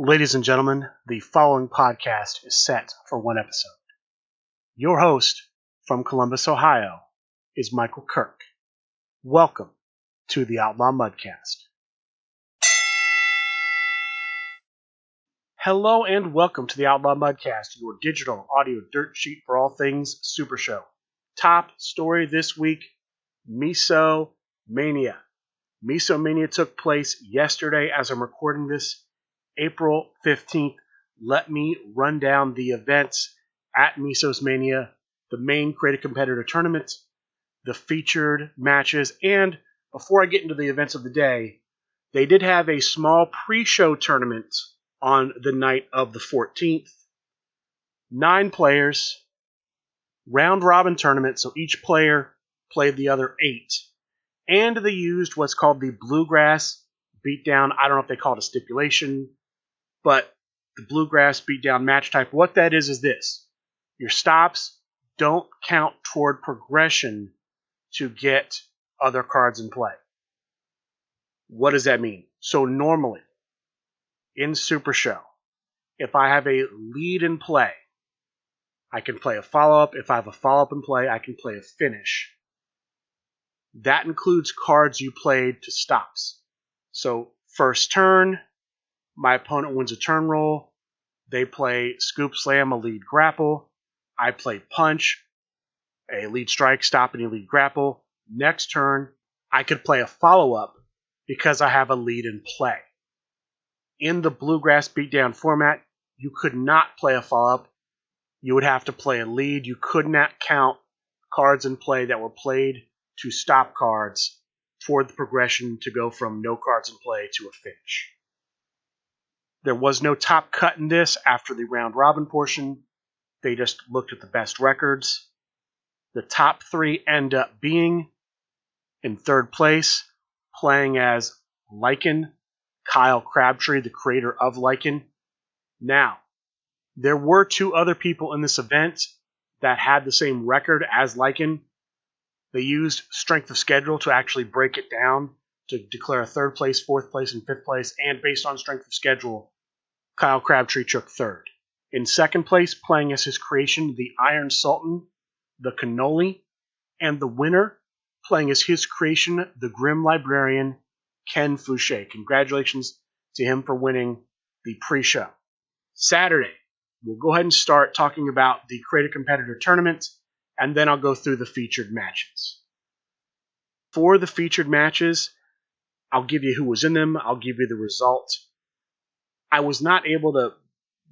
Ladies and gentlemen, the following podcast is set for one episode. Your host from Columbus, Ohio, is Michael Kirk. Welcome to the Outlaw Mudcast. Hello and welcome to the Outlaw Mudcast, your digital audio dirt sheet for all things Super Show. Top story this week, Miso Mania. Miso Mania took place yesterday as I'm recording this, April 15th. Let me run down the events at Miso Mania, the main creative competitor tournament, the featured matches, and before I get into the events of the day, they did have a small pre-show tournament on the night of the 14th. 9 players, round-robin tournament, so each player played the other 8. And they used what's called the Bluegrass Beatdown. I don't know if they call it a stipulation, but the Bluegrass Beatdown match type, what that is this. Your stops don't count toward progression to get other cards in play. What does that mean? So normally, in Super Show, if I have a lead in play, I can play a follow-up. If I have a follow-up in play, I can play a finish. That includes cards you played to stops. So first turn, my opponent wins a turn roll. They play Scoop Slam, a lead grapple. I play Punch, a lead strike, stop, and a lead grapple. Next turn, I could play a follow-up because I have a lead in play. In the Bluegrass Beatdown format, you could not play a follow-up. You would have to play a lead. You could not count cards in play that were played to stop cards toward the progression to go from no cards in play to a finish. There was no top cut in this after the round-robin portion. They just looked at the best records. The top 3 end up being, in third place, playing as Lycan, Kyle Crabtree, the creator of Lycan. Now, there were 2 other people in this event that had the same record as Lycan. They used strength of schedule to actually break it down to declare 3rd place, 4th place, and 5th place, and based on strength of schedule, Kyle Crabtree took 3rd. In 2nd place, playing as his creation, the Iron Sultan, the Cannoli, and the winner, playing as his creation, the Grim Librarian, Ken Fouché. Congratulations to him for winning the pre-show. Saturday, we'll go ahead and start talking about the Creative Competitor Tournament, and then I'll go through the featured matches. For the featured matches, I'll give you who was in them. I'll give you the result. I was not able to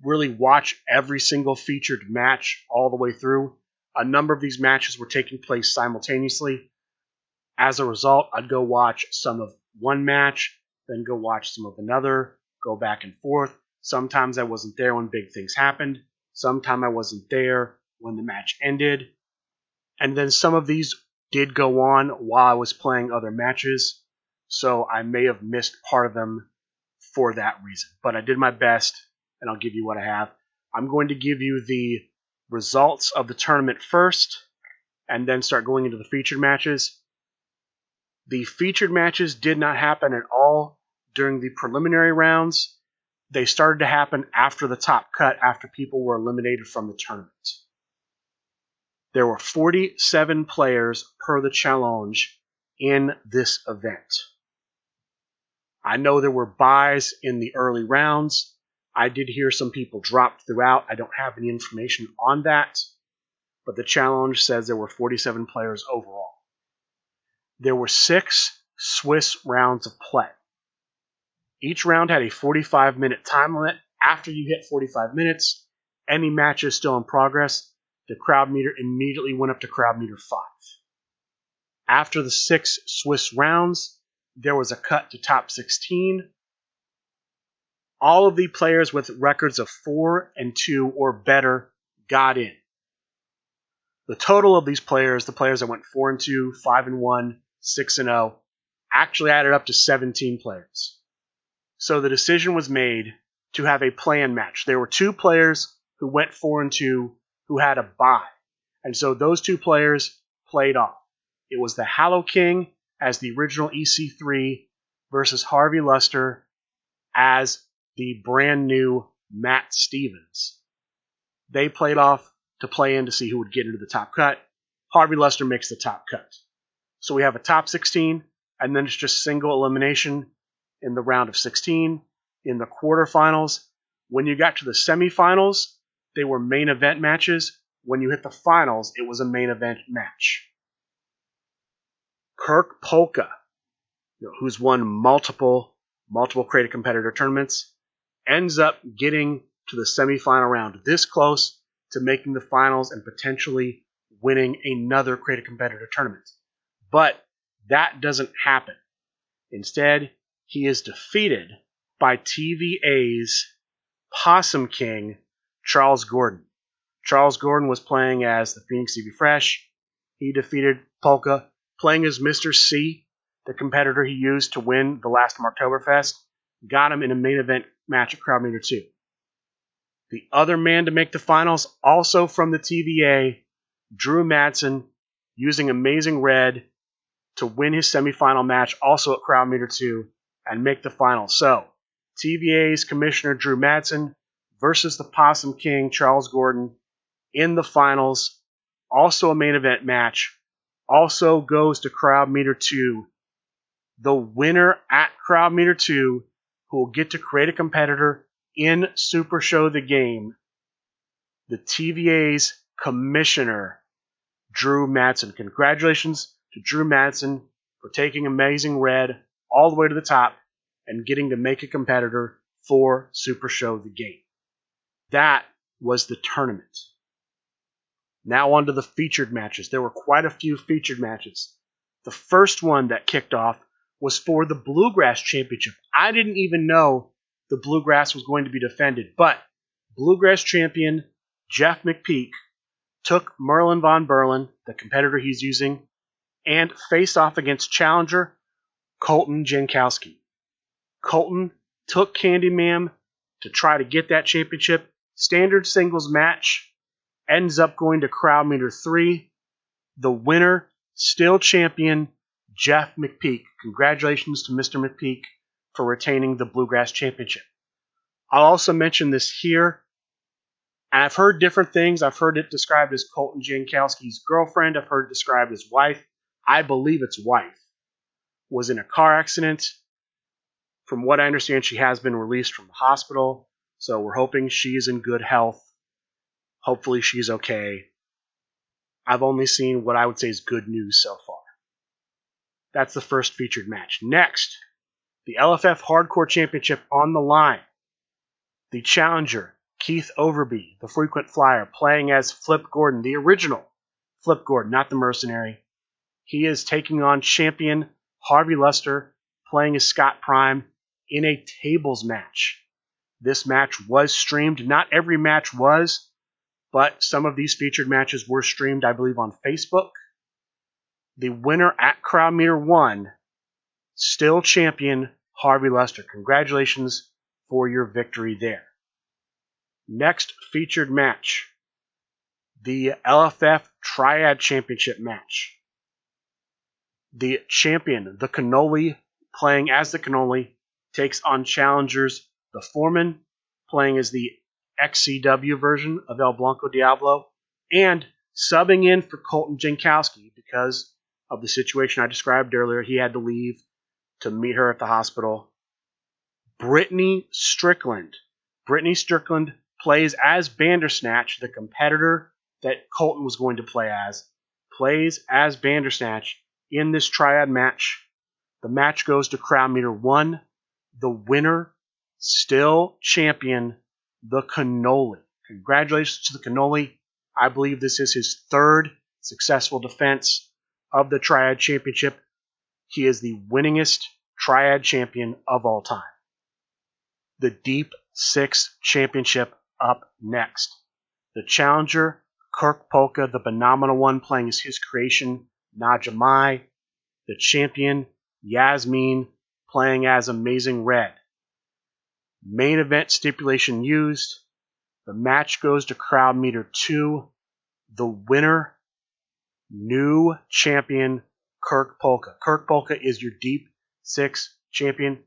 really watch every single featured match all the way through. A number of these matches were taking place simultaneously. As a result, I'd go watch some of one match, then go watch some of another, go back and forth. Sometimes I wasn't there when big things happened. Sometimes I wasn't there when the match ended. And then some of these did go on while I was playing other matches, so I may have missed part of them for that reason. But I did my best, and I'll give you what I have. I'm going to give you the results of the tournament first, and then start going into the featured matches. The featured matches did not happen at all during the preliminary rounds. They started to happen after the top cut, after people were eliminated from the tournament. There were 47 players per the challenge in this event. I know there were buys in the early rounds. I did hear some people dropped throughout. I don't have any information on that, but the challenge says there were 47 players overall. There were 6 Swiss rounds of play. Each round had a 45-minute time limit. After you hit 45 minutes, any matches still in progress, the crowd meter immediately went up to crowd meter 5. After the 6 Swiss rounds, there was a cut to top 16. All of the players with records of 4-2 or better got in. The total of these players, the players that went 4-2, 5-1, 6-0, actually added up to 17 players. So the decision was made to have a play-in match. There were 2 players who went 4-2 who had a bye. And so those 2 players played off. It was the Hallow King as the original EC3 versus Harvey Luster as the brand new Matt Stevens. They played off to play in to see who would get into the top cut. Harvey Lester makes the top cut. So we have a top 16, and then it's just single elimination in the round of 16. In the quarterfinals, when you got to the semifinals, they were main event matches. When you hit the finals, it was a main event match. Kirk Polka, who's won multiple creative competitor tournaments, ends up getting to the semifinal round, this close to making the finals and potentially winning another creative competitor tournament. But that doesn't happen. Instead, he is defeated by TVA's Possum King, Charles Gordon. Charles Gordon was playing as the Phoenix TV Fresh. He defeated Polka, playing as Mr. C, the competitor he used to win the last Marktoberfest. Got him in a main event match at Crowd Meter 2. The other man to make the finals, also from the TVA, Drew Madsen, using Amazing Red to win his semifinal match, also at Crowd Meter 2, and make the final. So, TVA's Commissioner Drew Madsen versus the Possum King Charles Gordon in the finals, also a main event match, also goes to Crowd Meter 2. The winner at Crowd Meter 2, who will get to create a competitor in Super Show the Game, the TVA's Commissioner Drew Madsen. Congratulations to Drew Madsen for taking Amazing Red all the way to the top and getting to make a competitor for Super Show the Game. That was the tournament. Now on to the featured matches. There were quite a few featured matches. The first one that kicked off was for the Bluegrass Championship. I didn't even know the Bluegrass was going to be defended, but Bluegrass champion Jeff McPeak took Merlin Von Berlin, the competitor he's using, and faced off against challenger Colton Jankowski. Colton took Candyman to try to get that championship. Standard singles match, ends up going to Crowd Meter 3. The winner, still champion Jeff McPeak. Congratulations to Mr. McPeak for retaining the Bluegrass Championship. I'll also mention this here. I've heard different things. I've heard it described as Colton Jankowski's girlfriend. I've heard it described as wife. I believe it's wife. Was in a car accident. From what I understand, she has been released from the hospital. So we're hoping she is in good health. Hopefully she's okay. I've only seen what I would say is good news so far. That's the first featured match. Next, the LFF Hardcore Championship on the line. The challenger, Keith Overby, the frequent flyer, playing as Flip Gordon, the original Flip Gordon, not the mercenary. He is taking on champion Harvey Lester, playing as Scott Prime, in a tables match. This match was streamed. Not every match was, but some of these featured matches were streamed, I believe, on Facebook. The winner at Crowd Meter 1, still champion Harvey Lester. Congratulations for your victory there. Next featured match, the LFF Triad Championship match. The champion, the Cannoli, playing as the Cannoli, takes on challengers, the Foreman, playing as the XCW version of El Blanco Diablo, and subbing in for Colton Jankowski because of the situation I described earlier. He had to leave to meet her at the hospital. Brittany Strickland. Brittany Strickland plays as Bandersnatch, the competitor that Colton was going to play as. Plays as Bandersnatch in this triad match. The match goes to Crowd Meter 1. The winner, still champion, the Cannoli. Congratulations to the Cannoli. I believe this is his third successful defense of the Triad Championship. He is the winningest Triad champion of all time. The Deep Six Championship up next. The challenger, Kirk Polka, the phenomenal one, playing as his creation, Naja Mai. The champion, Yasmin, playing as Amazing Red. Main event stipulation used. The match goes to Crowd Meter 2. The winner, new champion, Kirk Polka. Kirk Polka is your Deep Six champion.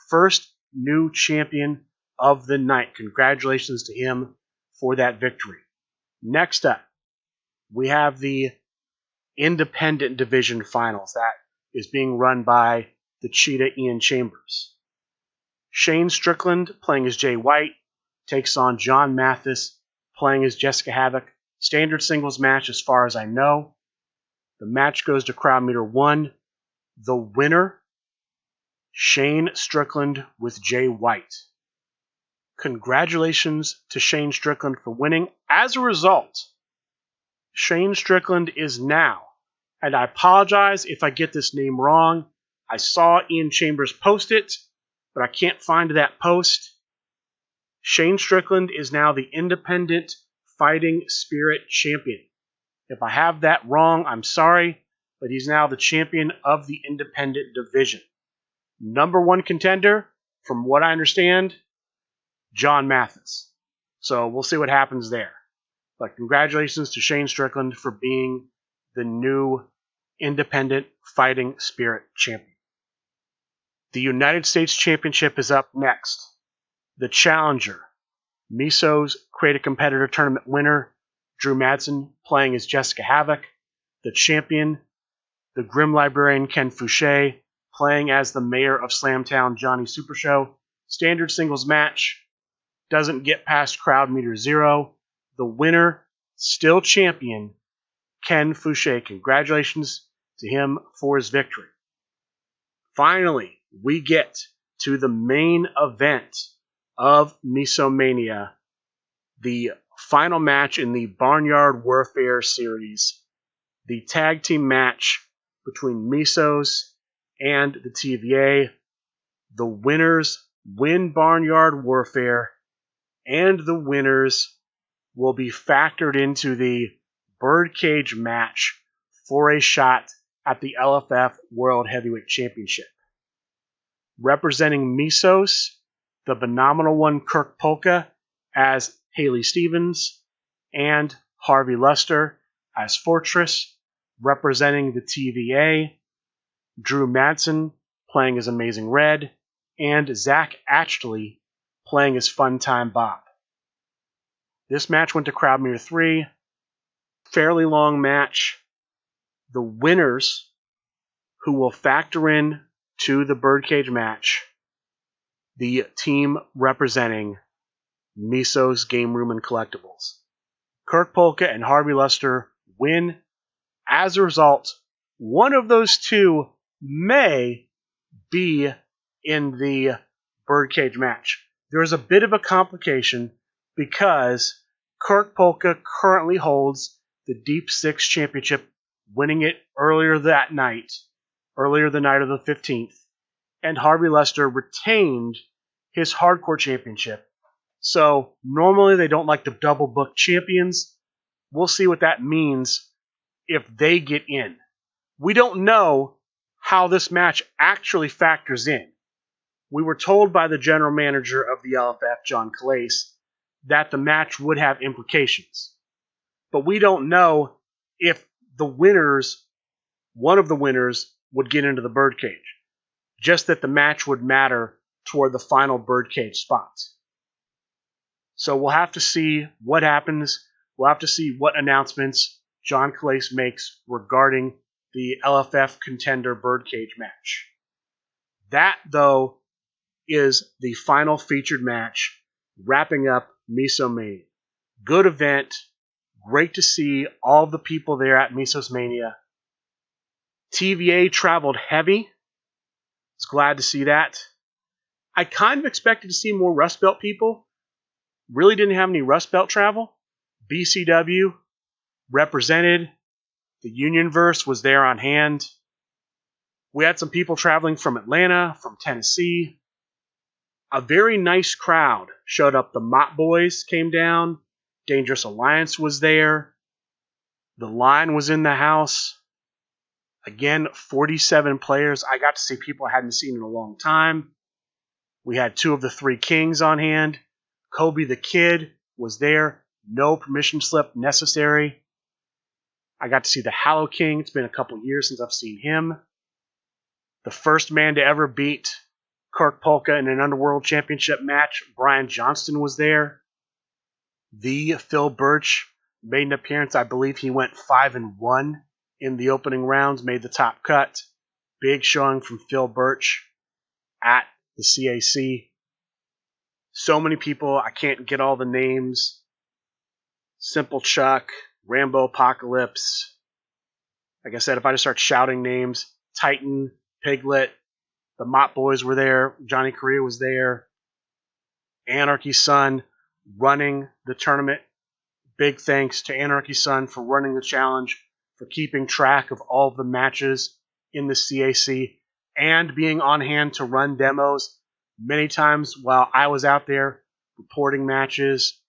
First new champion of the night. Congratulations to him for that victory. Next up, we have the independent division finals. That is being run by the Cheetah Ian Chambers. Shane Strickland, playing as Jay White, takes on John Mathis, playing as Jessica Havoc. Standard singles match as far as I know. The match goes to crowd meter 1. The winner, Shane Strickland with Jay White. Congratulations to Shane Strickland for winning. As a result, Shane Strickland is now, and I apologize if I get this name wrong. I saw Ian Chambers post it, but I can't find that post. Shane Strickland is now the Independent Fighting Spirit Champion. If I have that wrong, I'm sorry, but he's now the champion of the Independent Division. Number 1 contender, from what I understand, John Mathis. So we'll see what happens there. But congratulations to Shane Strickland for being the new Independent Fighting Spirit Champion. The United States Championship is up next. The challenger, Miso's Create a Competitor Tournament winner, Drew Madsen, playing as Jessica Havoc. The champion, the Grim Librarian Ken Fouché, playing as the mayor of Slamtown, Johnny Super Show. Standard singles match. Doesn't get past crowd meter 0. The winner, still champion, Ken Fouché. Congratulations to him for his victory. Finally, we get to the main event of Miso Mania, the final match in the Barnyard Warfare series, the tag team match between Misos and the TVA. The winners win Barnyard Warfare, and the winners will be factored into the Birdcage match for a shot at the LFF World Heavyweight Championship. Representing Misos, the phenomenal one Kirk Polka as Haley Stevens, and Harvey Luster as Fortress. Representing the TVA, Drew Madsen playing as Amazing Red, and Zach Ashley playing as Funtime Bob. This match went to crowd meter 3. Fairly long match. The winners, who will factor in to the Birdcage match, the team representing Miso's Game Room and Collectibles. Kirk Polka and Harvey Luster win. As a result, one of those two may be in the Birdcage match. There's a bit of a complication because Kirk Polka currently holds the Deep Six Championship, winning it earlier the night of the 15th, and Harvey Luster retained his Hardcore Championship. So normally they don't like to double book champions. We'll see what that means if they get in. We don't know how this match actually factors in. We were told by the general manager of the LFF, John Calais, that the match would have implications. But we don't know if the winners, one of the winners, would get into the Birdcage. Just that the match would matter toward the final Birdcage spot. So we'll have to see what happens. We'll have to see what announcements John Calais makes regarding the LFF Contender Birdcage match. That, though, is the final featured match, wrapping up Miso Mania. Good event. Great to see all the people there at Miso Mania. TVA traveled heavy. Was glad to see that. I kind of expected to see more Rust Belt people. Really didn't have any Rust Belt travel. BCW represented. The Unionverse was there on hand. We had some people traveling from Atlanta, from Tennessee. A very nice crowd showed up. The Mott Boys came down. Dangerous Alliance was there. The Line was in the house. Again, 47 players. I got to see people I hadn't seen in a long time. We had 2 of the 3 Kings on hand. Kobe the Kid was there. No permission slip necessary. I got to see the Hallow King. It's been a couple years since I've seen him. The first man to ever beat Kirk Polka in an Underworld Championship match. Brian Johnston was there. The Phil Birch made an appearance. I believe he went 5-1 in the opening rounds, made the top cut. Big showing from Phil Birch at the CAC. So many people, I can't get all the names. Simple Chuck, Rambo Apocalypse. Like I said, if I just start shouting names, Titan, Piglet, the Mott Boys were there, Johnny Correa was there, Anarchy Sun running the tournament. Big thanks to Anarchy Sun for running the challenge, for keeping track of all of the matches in the CAC, and being on hand to run demos many times while I was out there reporting matches,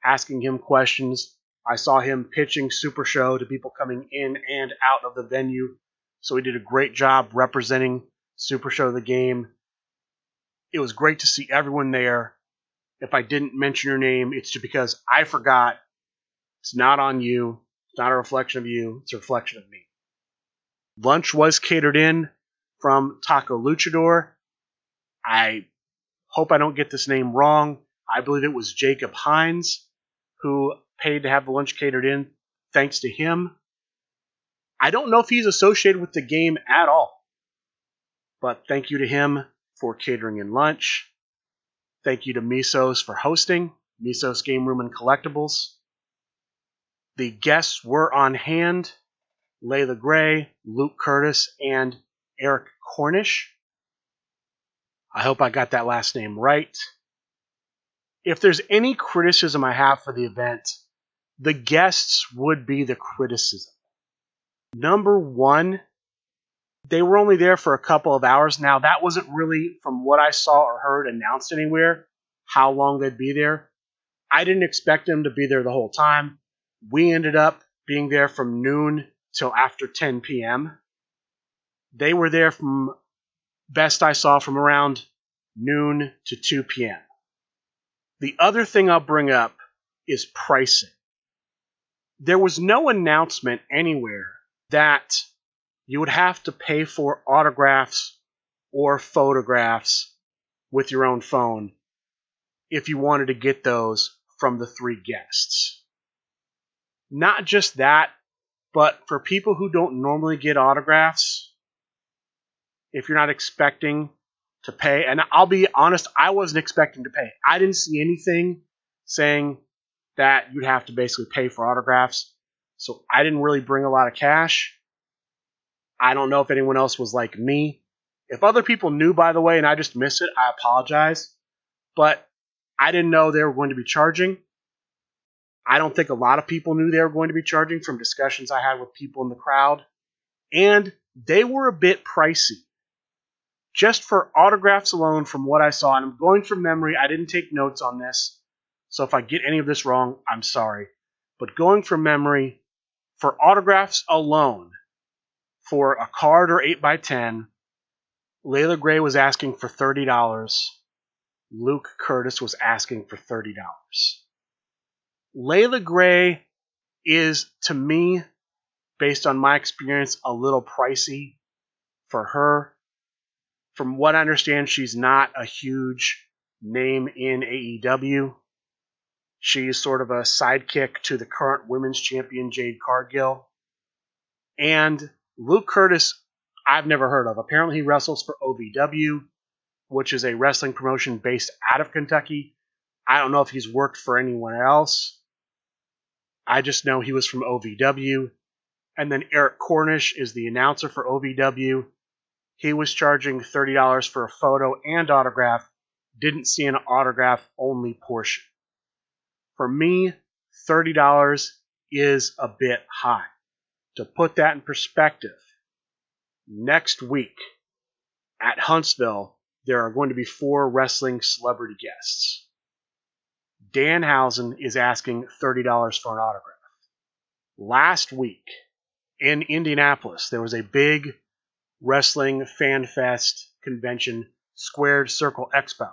asking him questions. I saw him pitching Super Show to people coming in and out of the venue, so he did a great job representing Super Show the game. It was great to see everyone there. If I didn't mention your name, it's just because I forgot. It's not on you. It's not a reflection of you. It's a reflection of me. Lunch was catered in from Taco Luchador. I hope I don't get this name wrong. I believe it was Jacob Hines who paid to have the lunch catered in. Thanks to him. I don't know if he's associated with the game at all, but thank you to him for catering in lunch. Thank you to Miso's for hosting, Miso's Game Room and Collectibles. The guests were on hand, Layla Gray, Luke Curtis, and Eric Cornish. I hope I got that last name right. If there's any criticism I have for the event, the guests would be the criticism. Number one, they were only there for a couple of hours. Now, that wasn't really, from what I saw or heard, announced anywhere, how long they'd be there. I didn't expect them to be there the whole time. We ended up being there from noon till after 10 p.m. They were there from, best I saw, from around noon to 2 p.m. The other thing I'll bring up is pricing. There was no announcement anywhere that you would have to pay for autographs or photographs with your own phone if you wanted to get those from the three guests. Not just that, but for people who don't normally get autographs, if you're not expecting to pay, and I'll be honest, I wasn't expecting to pay. I didn't see anything saying that you'd have to basically pay for autographs, so I didn't really bring a lot of cash. I don't know if anyone else was like me. If other people knew, by the way, and I just missed it, I apologize. But I didn't know they were going to be charging. I don't think a lot of people knew they were going to be charging from discussions I had with people in the crowd. And they were a bit pricey. Just for autographs alone, from what I saw, and I'm going from memory, I didn't take notes on this, so if I get any of this wrong, I'm sorry. But going from memory, for autographs alone, for a card or 8x10, Layla Gray was asking for $30. Luke Curtis was asking for $30. Layla Gray is, to me, based on my experience, a little pricey for her. From what I understand, she's not a huge name in AEW. She's sort of a sidekick to the current women's champion, Jade Cargill. And Luke Curtis, I've never heard of. Apparently he wrestles for OVW, which is a wrestling promotion based out of Kentucky. I don't know if he's worked for anyone else. I just know he was from OVW. And then Eric Cornish is the announcer for OVW. He was charging $30 for a photo and autograph. Didn't see an autograph-only portion. For me, $30 is a bit high. To put that in perspective, next week at Huntsville, there are going to be 4 wrestling celebrity guests. Danhausen is asking $30 for an autograph. Last week in Indianapolis, there was a big wrestling fan fest convention, Squared Circle Expo.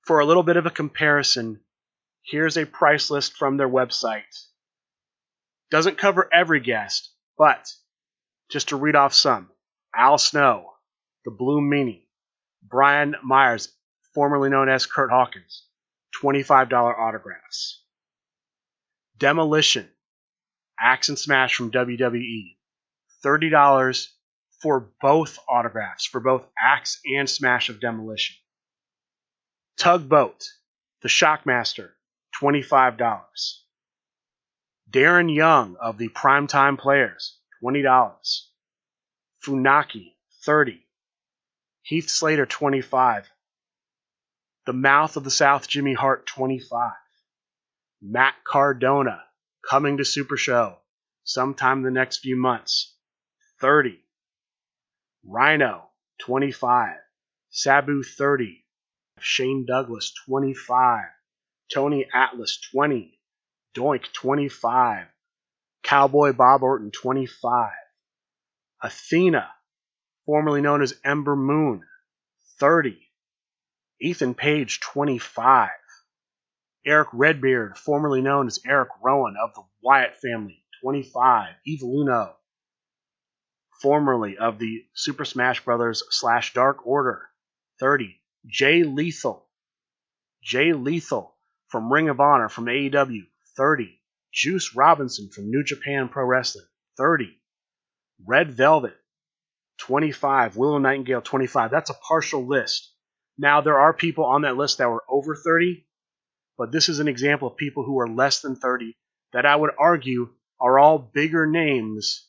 For a little bit of a comparison, here's a price list from their website. Doesn't cover every guest, but just to read off some: Al Snow, the Blue Meanie, Brian Myers, formerly known as Kurt Hawkins, $25 autographs. Demolition, Axe and Smash from WWE, $30 for both autographs, for both Axe and Smash of Demolition. Tugboat, the Shockmaster, $25. Darren Young of the Primetime Players, $20. Funaki, $30. Heath Slater, $25. The Mouth of the South, Jimmy Hart, $25. Matt Cardona, coming to Super Show sometime in the next few months, $30. Rhino, $25. Sabu, $30. Shane Douglas, $25. Tony Atlas, $20. Doink, $25. Cowboy Bob Orton, $25. Athena, formerly known as Ember Moon, $30. Ethan Page, $25. Eric Redbeard, formerly known as Eric Rowan of the Wyatt family, $25. Evil Uno, formerly of the Super Smash Bros. / Dark Order, $30. Jay Lethal from Ring of Honor from AEW, $30. Juice Robinson from New Japan Pro Wrestling, $30. Red Velvet, $25. Willow Nightingale, $25. That's a partial list. Now, there are people on that list that were over $30, but this is an example of people who are less than $30 that I would argue are all bigger names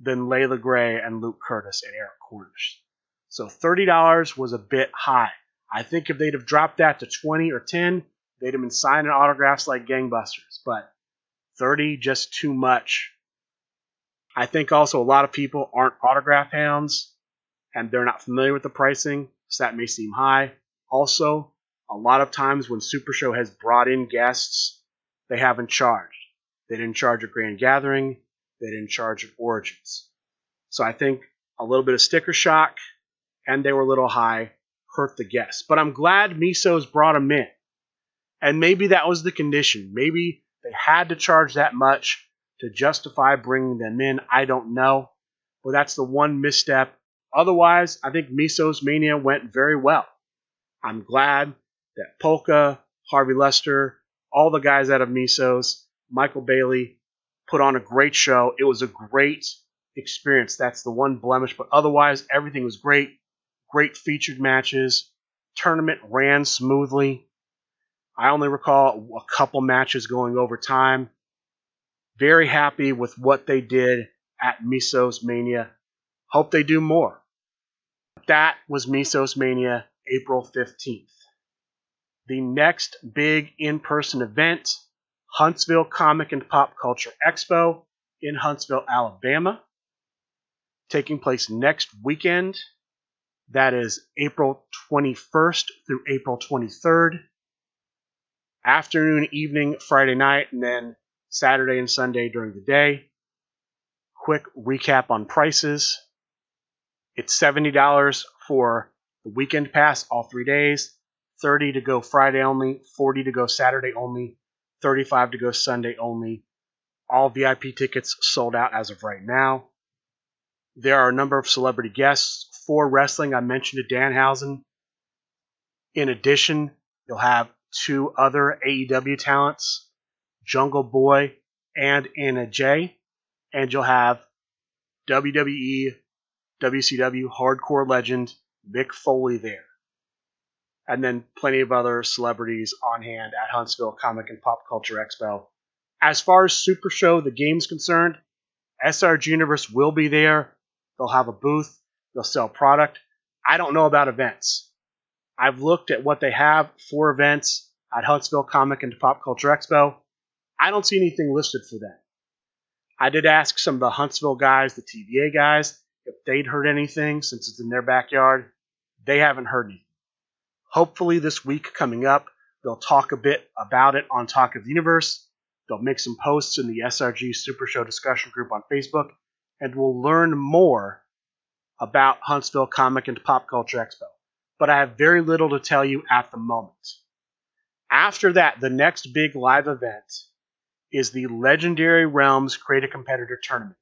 than Layla Gray and Luke Curtis and Eric Cornish. So $30 was a bit high. I think if they'd have dropped that to 20 or 10, they'd have been signing autographs like gangbusters. But 30, just too much. I think also a lot of people aren't autograph hounds, and they're not familiar with the pricing, so that may seem high. Also, a lot of times when Super Show has brought in guests, they haven't charged. They didn't charge at Grand Gathering. They didn't charge at Origins. So I think a little bit of sticker shock, and they were a little high, hurt the guests. But I'm glad Miso's brought them in. And maybe that was the condition. Maybe they had to charge that much to justify bringing them in. I don't know. But that's the one misstep. Otherwise, I think Miso's Mania went very well. I'm glad that Polka, Harvey Lester, all the guys out of Miso's, Michael Bailey, put on a great show. It was a great experience. That's the one blemish. But otherwise, everything was great. Great featured matches. Tournament ran smoothly. I only recall a couple matches going over time. Very happy with what they did at Miso's Mania. Hope they do more. That was Miso's Mania, April 15th. The next big in-person event, Huntsville Comic and Pop Culture Expo in Huntsville, Alabama, taking place next weekend. That is April 21st through April 23rd. Afternoon, evening, Friday night, and then Saturday and Sunday during the day. Quick recap on prices. It's $70 for the weekend pass, all 3 days. $30 to go Friday only, $40 to go Saturday only, $35 to go Sunday only. All VIP tickets sold out as of right now. There are a number of celebrity guests for wrestling. I mentioned to Danhausen. In addition, you'll have 2 other AEW talents, Jungle Boy and Anna Jay. And you'll have WWE, WCW hardcore legend Mick Foley there. And then plenty of other celebrities on hand at Huntsville Comic and Pop Culture Expo. As far as Super Show, the game's concerned, SRG Universe will be there. They'll have a booth. They'll sell product. I don't know about events. I've looked at what they have for events at Huntsville Comic and Pop Culture Expo. I don't see anything listed for that. I did ask some of the Huntsville guys, the TVA guys, if they'd heard anything since it's in their backyard. They haven't heard anything. Hopefully this week coming up, they'll talk a bit about it on Talk of the Universe. They'll make some posts in the SRG Super Show discussion group on Facebook, and we'll learn more about Huntsville Comic and Pop Culture Expo. But I have very little to tell you at the moment. After that, the next big live event is the Legendary Realms Create a Competitor Tournament.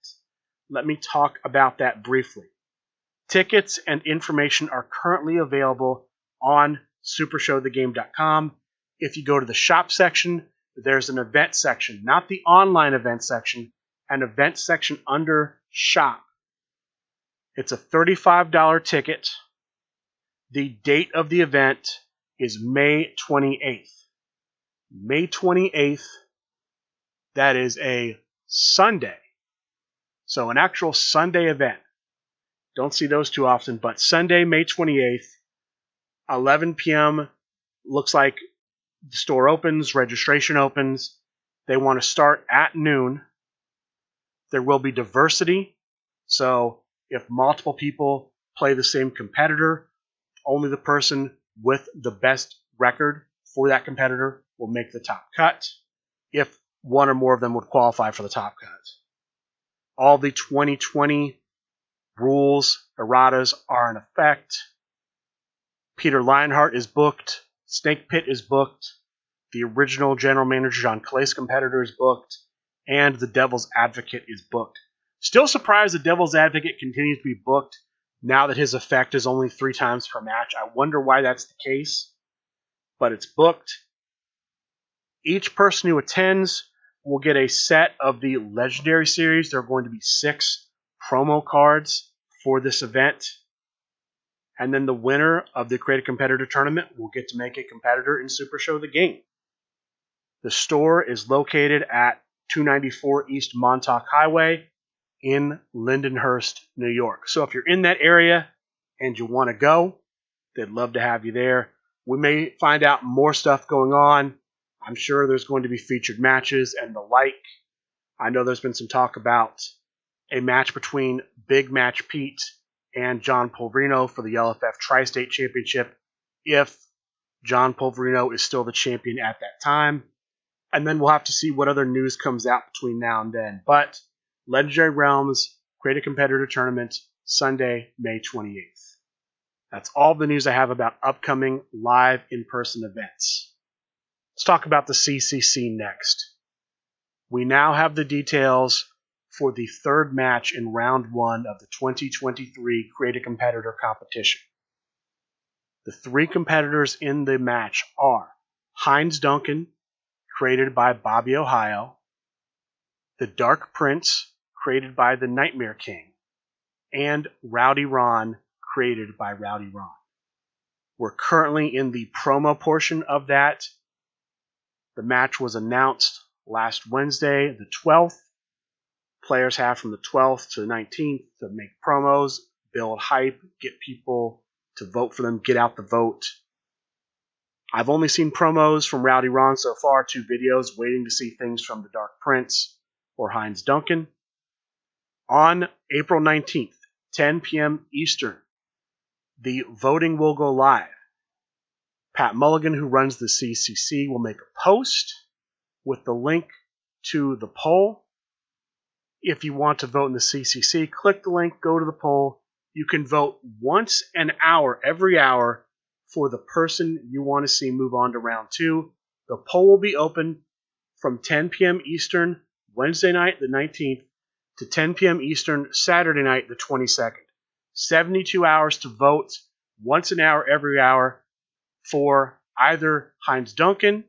Let me talk about that briefly. Tickets and information are currently available on supershowthegame.com. If you go to the shop section, there's an event section, not the online event section, an event section under shop. It's a $35 ticket. The date of the event is May 28th. May 28th, that is a Sunday. So an actual Sunday event. Don't see those too often, but Sunday, May 28th, 11 p.m. Looks like the store opens, registration opens. They want to start at noon. There will be diversity. So if multiple people play the same competitor, only the person with the best record for that competitor will make the top cut, if one or more of them would qualify for the top cut. All the 2020 rules, erratas are in effect. Peter Lionheart is booked. Snake Pit is booked. The original general manager John Clay's competitor is booked. And the Devil's Advocate is booked. Still surprised the Devil's Advocate continues to be booked now that his effect is only 3 times per match. I wonder why that's the case, but it's booked. Each person who attends will get a set of the Legendary Series. There are going to be 6 promo cards for this event. And then the winner of the Create a Competitor tournament will get to make a competitor in Super Show the Game. The store is located at 294 East Montauk Highway in Lindenhurst, New York. So if you're in that area and you want to go, they'd love to have you there. We may find out more stuff going on. I'm sure there's going to be featured matches and the like. I know there's been some talk about a match between Big Match Pete and John Pulverino for the LFF Tri-State Championship, if John Pulverino is still the champion at that time. And then we'll have to see what other news comes out between now and then. But Legendary Realms Create a Competitor Tournament, Sunday, May 28th. That's all the news I have about upcoming live in-person events. Let's talk about the CCC next. We now have the details for the third match in round 1 of the 2023 Create a Competitor competition. The 3 competitors in the match are Heinz Duncan, created by Bobby Ohio, the Dark Prince, created by the Nightmare King, and Rowdy Ron, created by Rowdy Ron. We're currently in the promo portion of that. The match was announced last Wednesday, the 12th. Players have from the 12th to the 19th to make promos, build hype, get people to vote for them, get out the vote. I've only seen promos from Rowdy Ron so far, 2 videos, waiting to see things from the Dark Prince or Heinz Duncan. On April 19th, 10 p.m. Eastern, the voting will go live. Pat Mulligan, who runs the CCC, will make a post with the link to the poll. If you want to vote in the CCC, click the link, go to the poll. You can vote once an hour, every hour, for the person you want to see move on to round 2. The poll will be open from 10 p.m. Eastern, Wednesday night, the 19th, to 10 p.m. Eastern, Saturday night, the 22nd. 72 hours to vote, once an hour, every hour, for either Heinz Duncan,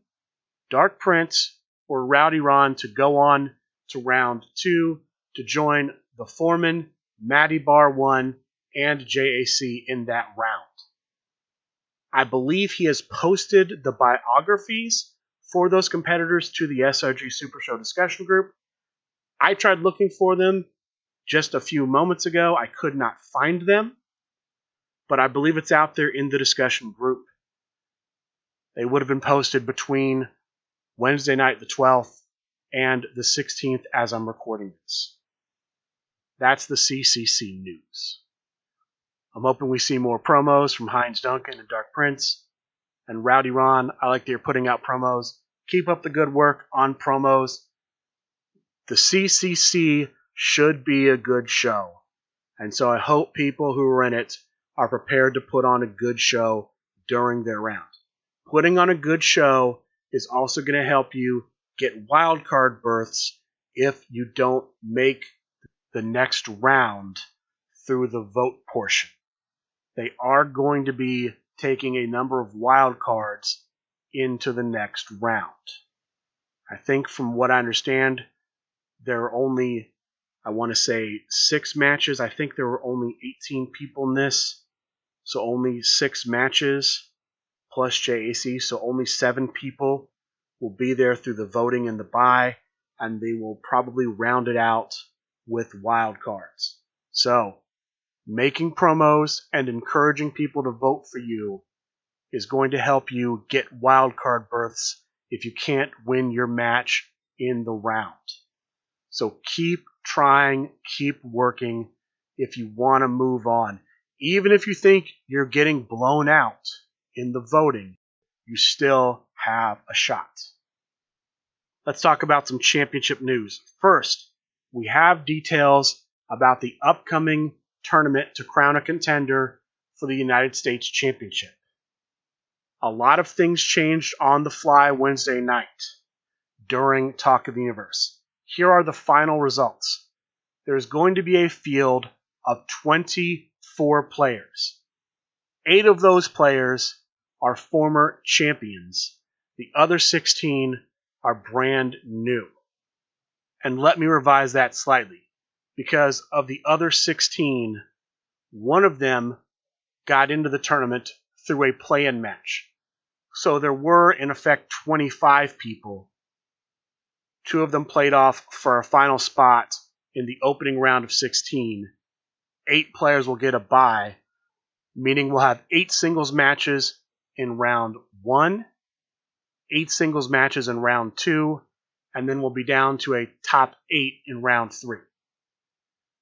Dark Prince, or Rowdy Ron to go on to round 2 to join the Foreman, Matty Bar 1, and JAC in that round. I believe he has posted the biographies for those competitors to the SRG Super Show discussion group. I tried looking for them just a few moments ago. I could not find them, but I believe it's out there in the discussion group. They would have been posted between Wednesday night, the 12th, and the 16th as I'm recording this. That's the CCC news. I'm hoping we see more promos from Heinz Duncan and Dark Prince and Rowdy Ron. I like that you're putting out promos. Keep up the good work on promos. The CCC should be a good show. And so I hope people who are in it are prepared to put on a good show during their round. Putting on a good show is also going to help you get wildcard berths if you don't make the next round through the vote portion. They are going to be taking a number of wild cards into the next round. I think from what I understand, there are only, I want to say, 6 matches. I think there were only 18 people in this, so only 6 matches plus JAC, so only 7 people will be there through the voting and the bye, and they will probably round it out with wild cards. So, making promos and encouraging people to vote for you is going to help you get wild card berths if you can't win your match in the round. So keep trying, keep working if you want to move on. Even if you think you're getting blown out in the voting, you still have a shot. Let's talk about some championship news. First, we have details about the upcoming tournament to crown a contender for the United States Championship. A lot of things changed on the fly Wednesday night during Talk of the Universe. Here are the final results. There's going to be a field of 24 players. 8 of those players are former champions. The other 16 are brand new. And let me revise that slightly. Because of the other 16, one of them got into the tournament through a play-in match. So there were, in effect, 25 people. 2 of them played off for a final spot in the opening round of 16. 8 players will get a bye, meaning we'll have 8 singles matches in round 1, 8 singles matches in round 2, and then we'll be down to a top 8 in round 3.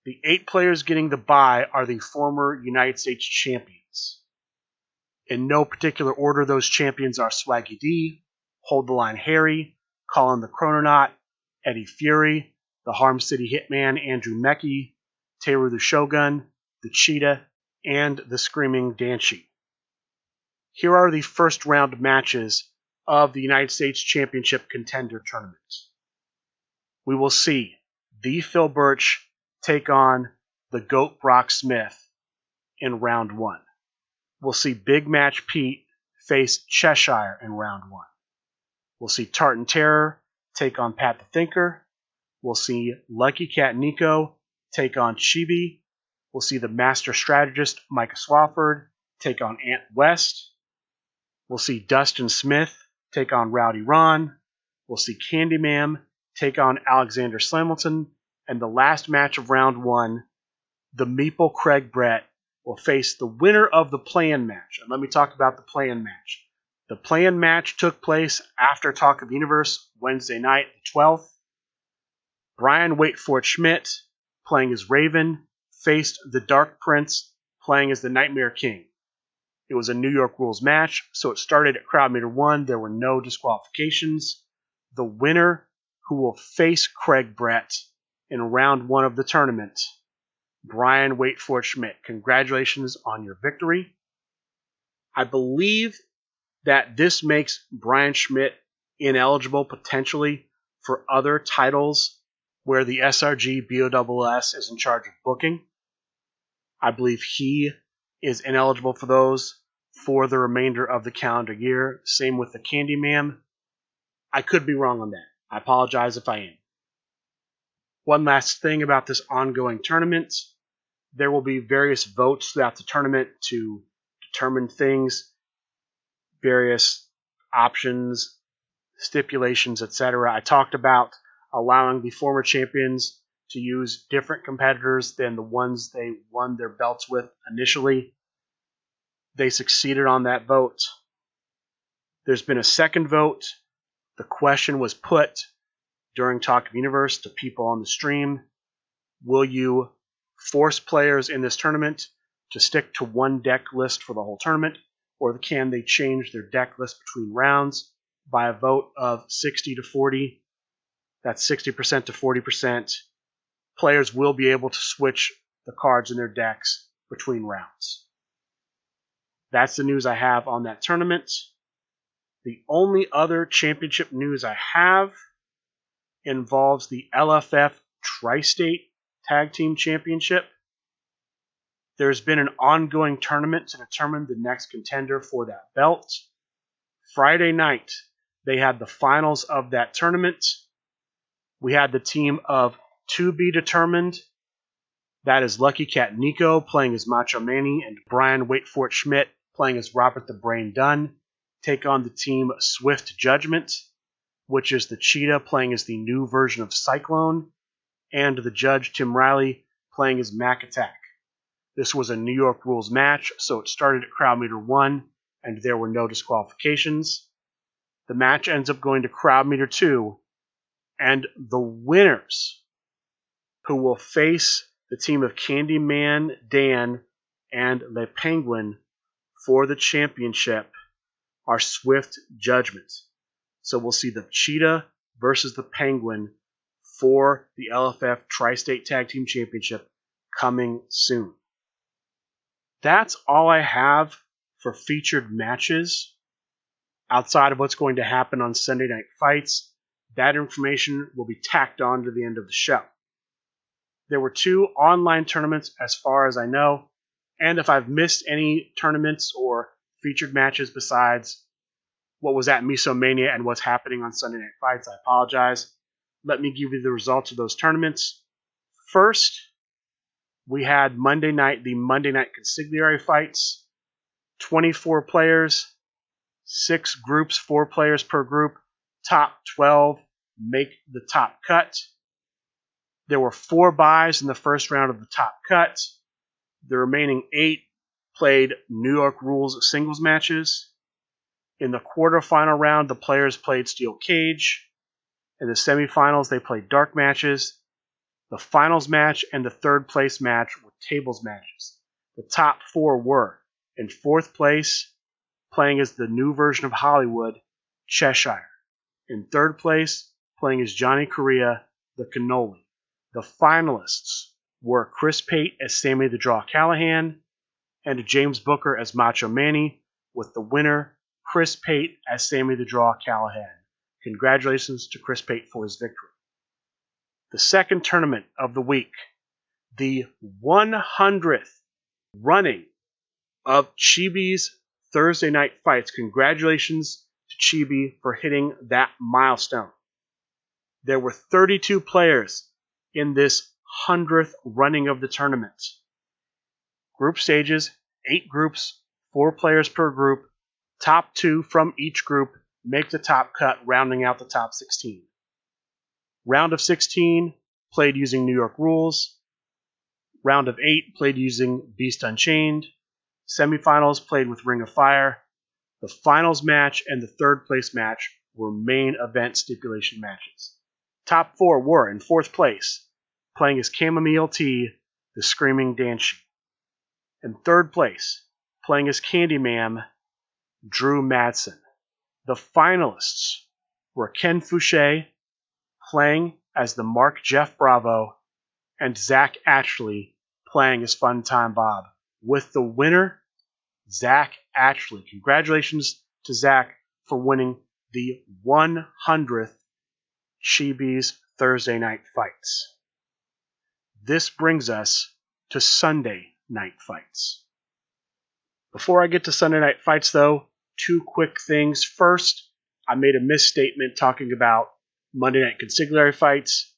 The 8 players getting the bye are the former United States champions. In no particular order, those champions are Swaggy D, Hold the Line Harry, Colin the Chrononaut, Eddie Fury, the Harm City Hitman Andrew Mecki, Teru the Shogun, the Cheetah, and the Screaming Danshi. Here are the first round matches of the United States Championship Contender Tournament. We will see the Phil Birch take on the GOAT Brock Smith in round 1. We'll see Big Match Pete face Cheshire in round 1. We'll see Tartan Terror take on Pat the Thinker. We'll see Lucky Cat Nico take on Chibi. We'll see the Master Strategist Micah Swafford take on Ant West. We'll see Dustin Smith take on Rowdy Ron. We'll see Candyman take on Alexander Slamilton. And the last match of round 1, the Meeple Craig Brett will face the winner of the play-in match. And let me talk about the play-in match. The play-in match took place after Talk of the Universe, Wednesday night, the 12th. Brian Waitford Schmidt, playing as Raven, faced the Dark Prince, playing as the Nightmare King. It was a New York rules match, so it started at crowd meter 1. There were no disqualifications. The winner, who will face Craig Brett in round 1 of the tournament, Brian Waitford Schmidt. Congratulations on your victory. I believe that this makes Brian Schmidt ineligible potentially for other titles where the SRG BOSS is in charge of booking. I believe he is ineligible for those for the remainder of the calendar year. Same with the Candyman. I could be wrong on that. I apologize if I am. One last thing about this ongoing tournament. There will be various votes throughout the tournament to determine things, various options, stipulations, etc. I talked about allowing the former champions to use different competitors than the ones they won their belts with initially. They succeeded on that vote. There's been a second vote. The question was put during Talk of Universe to people on the stream. Will you force players in this tournament to stick to one deck list for the whole tournament, or can they change their deck list between rounds by a vote of 60 to 40? That's 60% to 40%. Players will be able to switch the cards in their decks between rounds. That's the news I have on that tournament. The only other championship news I have involves the LFF Tri-State Tag Team Championship. There's been an ongoing tournament to determine the next contender for that belt. Friday night, they had the finals of that tournament. We had the team of to be determined. That is Lucky Cat Nico playing as Macho Manny and Brian Waitfort Schmidt playing as Robert the Brain Dunn. Take on the team Swift Judgment, which is the Cheetah playing as the new version of Cyclone, and the judge Tim Riley playing as Mac Attack. This was a New York rules match, so it started at crowd meter 1, and there were no disqualifications. The match ends up going to crowd meter 2, and the winners, who will face the team of Candyman Dan and Le Penguin for the championship, are Swift Judgment. So we'll see the Cheetah versus the Penguin for the LFF Tri-State Tag Team Championship coming soon. That's all I have for featured matches. Outside of what's going to happen on Sunday Night Fights, that information will be tacked on to the end of the show. There were 2 online tournaments as far as I know, and if I've missed any tournaments or featured matches besides what was at Miso Mania and what's happening on Sunday Night Fights, I apologize. Let me give you the results of those tournaments. First, we had the Monday Night Consigliere Fights, 24 players, 6 groups, 4 players per group, top 12 make the top cut. There were 4 buys in the first round of the top cut. The remaining 8 played New York rules singles matches. In the quarterfinal round, the players played steel cage. In the semifinals, they played dark matches. The finals match and the third place match were tables matches. The top 4 were, in 4th place, playing as the new version of Hollywood, Cheshire. In 3rd place, playing as Johnny Correa, the Cannoli. The finalists were Chris Pate as Sammy the Draw Callahan and James Booker as Macho Manny, with the winner, Chris Pate as Sammy the Draw Callahan. Congratulations to Chris Pate for his victory. The second tournament of the week, the 100th running of Chibi's Thursday Night Fights. Congratulations to Chibi for hitting that milestone. There were 32 players in this 100th running of the tournament. Group stages, 8 groups, 4 players per group. Top 2 from each group make the top cut, rounding out the top 16. Round of 16 played using New York rules. Round of 8 played using Beast Unchained. Semifinals played with Ring of Fire. The finals match and the third place match were main event stipulation matches. Top 4 were, in 4th place, playing as Chamomile Tea, the Screaming Banshee. In 3rd place, playing as Candyman, Drew Madsen. The finalists were Ken Fouché, playing as the Mark Jeff Bravo, and Zach Ashley, playing as Funtime Bob. With the winner, Zach Ashley. Congratulations to Zach for winning the 100th Chibi's Thursday Night Fights. This brings us to Sunday Night Fights. Before I get to Sunday Night Fights, though, 2 quick things. First, I made a misstatement talking about Monday Night Consigliere Fights.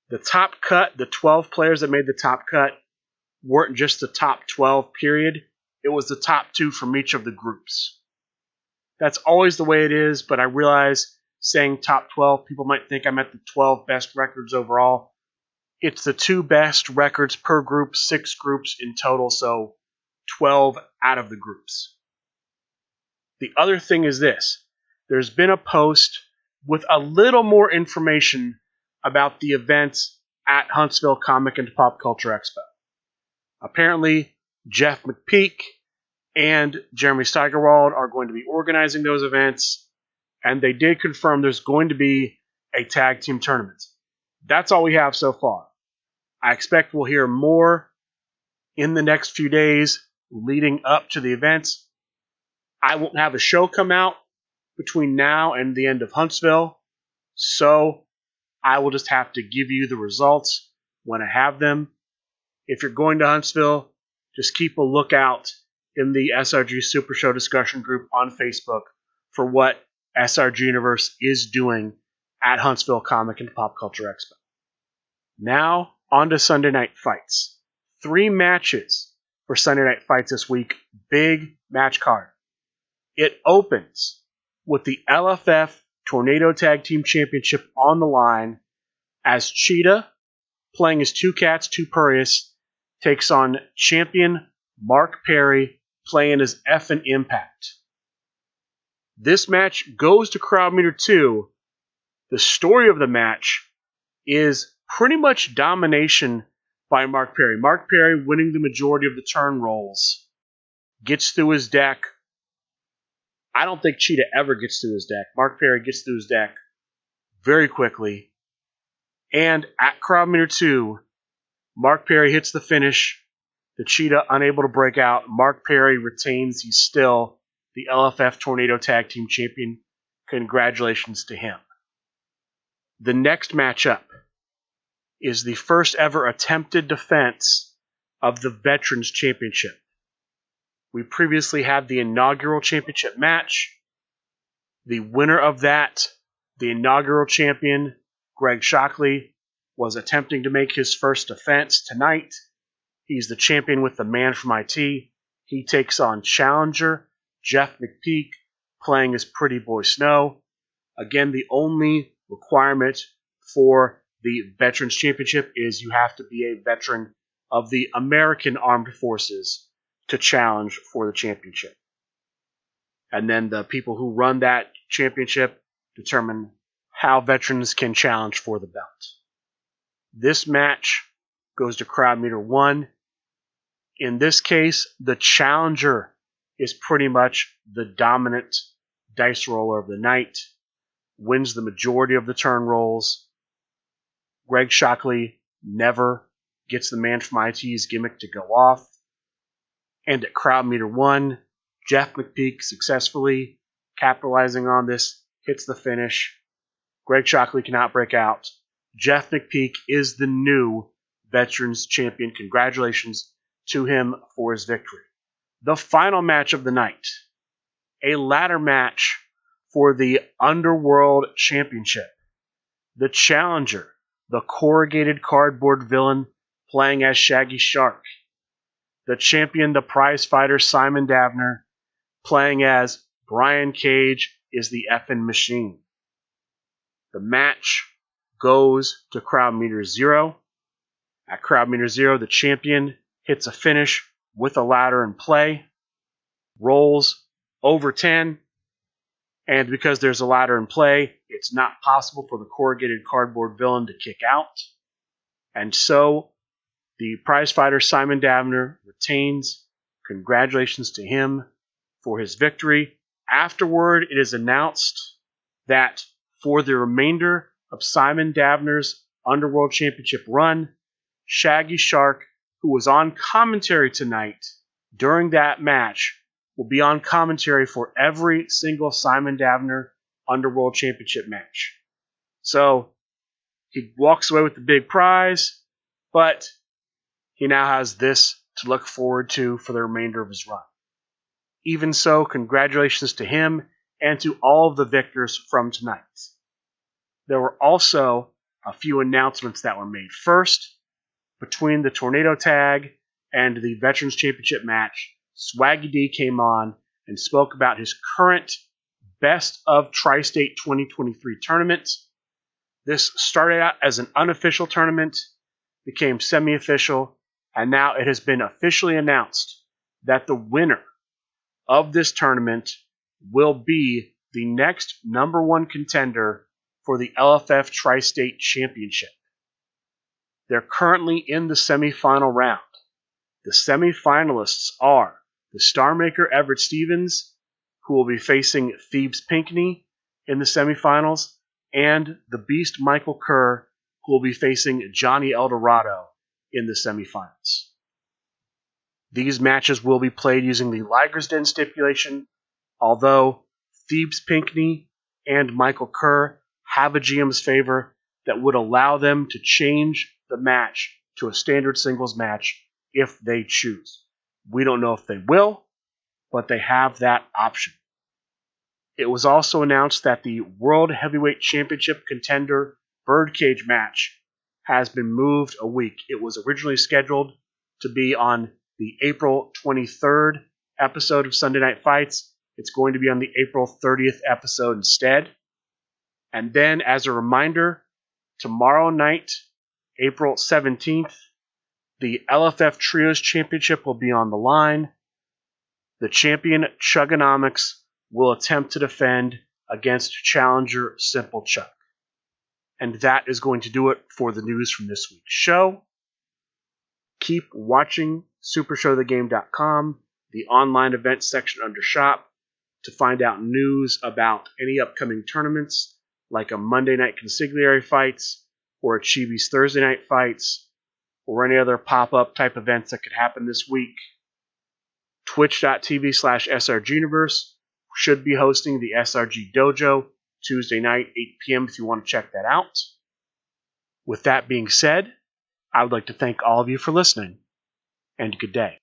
The top cut, the 12 players that made the top cut, weren't just the top 12, period. It was the top 2 from each of the groups. That's always the way it is, but I realize saying top 12, people might think I'm at the 12 best records overall. It's the 2 best records per group, 6 groups in total, so 12 out of the groups. The other thing is this. There's been a post with a little more information about the events at Huntsville Comic and Pop Culture Expo. Apparently, Jeff McPeak and Jeremy Steigerwald are going to be organizing those events, and they did confirm there's going to be a tag team tournament. That's all we have so far. I expect we'll hear more in the next few days leading up to the events. I won't have a show come out between now and the end of Huntsville, so I will just have to give you the results when I have them. If you're going to Huntsville, Just keep a lookout in the SRG Super Show discussion group on Facebook for what SRG Universe is doing at Huntsville Comic and Pop Culture Expo. Now, on to Sunday Night Fights. 3 matches for Sunday Night Fights this week. Big match card. It opens with the LFF Tornado Tag Team Championship on the line as Cheetah, playing as Two Cats, Two Purius, takes on champion Mark Perry, playing as Effin' Impact. This match goes to crowd meter 2. The story of the match is pretty much domination by Mark Perry. Mark Perry winning the majority of the turn rolls. Gets through his deck. I don't think Cheetah ever gets through his deck. Mark Perry gets through his deck very quickly. And at crowd meter 2, Mark Perry hits the finish. The Cheetah unable to break out. Mark Perry retains. He's still the LFF Tornado Tag Team Champion. Congratulations to him. The next matchup is the first ever attempted defense of the Veterans Championship. We previously had the inaugural championship match. The winner of that, the inaugural champion, Greg Shockley, was attempting to make his first defense tonight. He's the champion with the man from IT. He takes on challenger Jeff McPeak, playing as Pretty Boy Snow. Again, the only requirement for the Veterans Championship is you have to be a veteran of the American Armed Forces to challenge for the championship. And then the people who run that championship determine how veterans can challenge for the belt. This match goes to crowd meter 1. In this case, the challenger is pretty much the dominant dice roller of the night, wins the majority of the turn rolls. Greg Shockley never gets the man from IT's gimmick to go off. And at crowd meter 1, Jeff McPeak successfully capitalizing on this, hits the finish. Greg Shockley cannot break out. Jeff McPeak is the new Veterans Champion. Congratulations to him for his victory. The final match of the night, a ladder match for the Underworld Championship. The challenger, the corrugated cardboard villain, playing as Shaggy Shark. The champion, the prize fighter, Simon Davner, playing as Brian Cage, is the effing machine. The match goes to crowd meter 0. At crowd meter 0, the champion hits a finish with a ladder in play, rolls over 10, and because there's a ladder in play, it's not possible for the corrugated cardboard villain to kick out. And so, the prize fighter Simon Davner retains. Congratulations to him for his victory. Afterward, it is announced that for the remainder of Simon Davner's Underworld Championship run, Shaggy Shark, who was on commentary tonight during that match, will be on commentary for every single Simon Davner Underworld Championship match. So, he walks away with the big prize, but he now has this to look forward to for the remainder of his run. Even so, congratulations to him and to all of the victors from tonight. There were also a few announcements that were made. First, between the Tornado Tag and the Veterans Championship match, Swaggy D came on and spoke about his current Best of Tri-State 2023 tournament. This started out as an unofficial tournament, became semi-official, and now it has been officially announced that the winner of this tournament will be the next number 1 contender for the LFF Tri-State Championship. They're currently in the semifinal round. The semifinalists are the Star Maker Everett Stevens, who will be facing Thebes Pinckney in the semifinals, and the Beast Michael Kerr, who will be facing Johnny Eldorado in the semifinals. These matches will be played using the Liger's Den stipulation, although Thebes Pinckney and Michael Kerr have a GM's favor that would allow them to change the match to a standard singles match if they choose. We don't know if they will, but they have that option. It was also announced that the World Heavyweight Championship contender Birdcage match has been moved a week. It was originally scheduled to be on the April 23rd episode of Sunday Night Fights. It's going to be on the April 30th episode instead. And then, as a reminder, tomorrow night, April 17th, the LFF Trios Championship will be on the line. The champion, Chugonomics, will attempt to defend against challenger Simple Chuck. And that is going to do it for the news from this week's show. Keep watching SuperShowTheGame.com, the online events section under Shop, to find out news about any upcoming tournaments, like a Monday Night Consigliere Fights, or a Chibi's Thursday Night Fights, or any other pop-up type events that could happen this week. Twitch.tv/SRGuniverse should be hosting the SRG Dojo Tuesday night, 8 p.m. if you want to check that out. With that being said, I would like to thank all of you for listening, and good day.